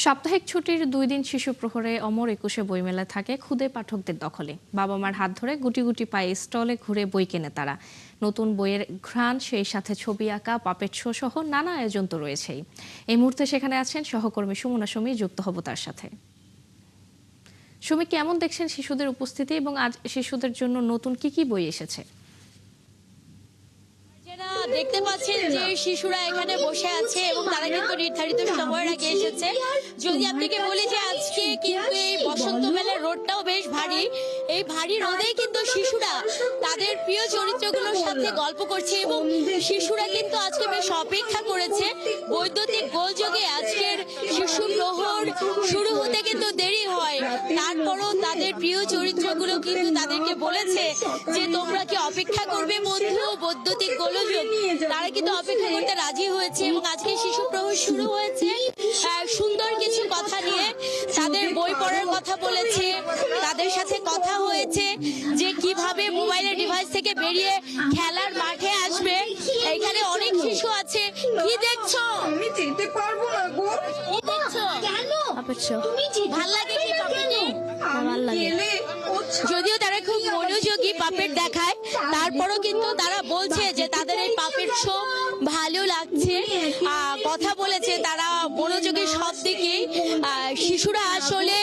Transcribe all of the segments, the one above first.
সাপ্তাহিক ছুটির 2 দিন শিশু প্রহরে অমর একুশে বইমেলা থাকে খুদে পাঠকদের দখলে। বাবা মার হাত ধরে গুটি গুটি পায়ে স্টলে ঘুরে বই কেনে তারা। নতুন বইয়ের ঘ্রাণ, সেই সাথে ছবি আঁকা, পাপেট শো সহ নানা আয়োজন তো রয়েছেই। এই মুহূর্তে সেখানে আছেন সহকর্মী সুমনা সুমি, যুক্ত হব তার সাথে। সুমি, কেমন দেখছেন শিশুদের উপস্থিতি এবং আজ শিশুদের জন্য নতুন কি বই এসেছে? দেখতে পাচ্ছেন যে শিশুরা এখানে বসে আছে এবং তারা কিন্তু নির্ধারিত সময়ের আগে এসেছে। যদি আপনাকে বলি যে আজকে কিন্তু এই বসন্ত মেলার রোডটাও বেশ ভারী। এই ভারী রোদে কিন্তু শিশুরা তাদের প্রিয় চরিত্রগুলোর সাথে গল্প করছে এবং শিশুরা কিন্তু আজকে বেশ অপেক্ষা করেছে। বৈদ্যুতিক গোলযোগে আজকের শিশু প্রহর শুরু হতে কিন্তু দেরি হয়, তারপরও তাদের প্রিয় চরিত্রগুলো কিন্তু তাদেরকে বলেছে যে তোমরা কি অপেক্ষা করবে বন্ধু, বৈদ্যুতিক গোলযোগ। তারা কিন্তু অপেক্ষা করতে রাজি হয়েছে এবং আজকে শিশু প্রহর শুরু হয়েছে সুন্দর কিছু কথা নিয়ে। তাদের বই পড়ার কথা বলেছে, তাদের সাথে কথা হয়েছে যে কিভাবে মোবাইলের ডিভাইস থেকে বেরিয়ে খেলার মাঠে আসবে। এখানে অনেক শিশু আছে। কি দেখছো? আমি যেতে পারবো না গো। কি দেখছো? কেন? ভাল লাগে কি পাপেটে? ভাল লাগে। যদিও তারা খুব মনোযোগী পাপেট দেখায়, তারপরও কিন্তু তারা বলছে যে তাদের এই পাপেট শো ভালো লাগছে। কথা বলেছে তারা মনোযোগী সব দিকে। শিশুরা আসলে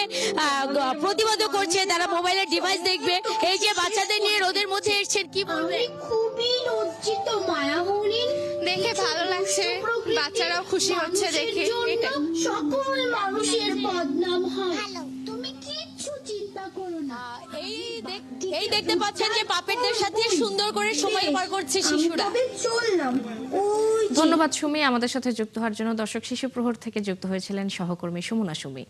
প্রতিবাদ করছে, তারা মোবাইলের ডিভাইস দেখবে। এই যে বাচ্চাদের নিয়ে রোদের মধ্যে এসেছেন, কি বলবে? খুবই লজ্জিত মায়ামণি, দেখে ভালো লাগছে, বাচ্চারাও খুশি হচ্ছে দেখে। সকল মানুষের বদনাম হয়। তুমি কিচ্ছু চিন্তা করো না। এই দেখতে পাচ্ছেন যে পাপেটদের সাথে সুন্দর করে সময় পার করছে শিশুরা। চললাম। ধন্যবাদ সুমি, আমাদের সাথে যুক্ত হওয়ার জন্য। দর্শক, শিশু প্রহর থেকে যুক্ত হয়েছিলেন সহকর্মী সুমনা সুমি।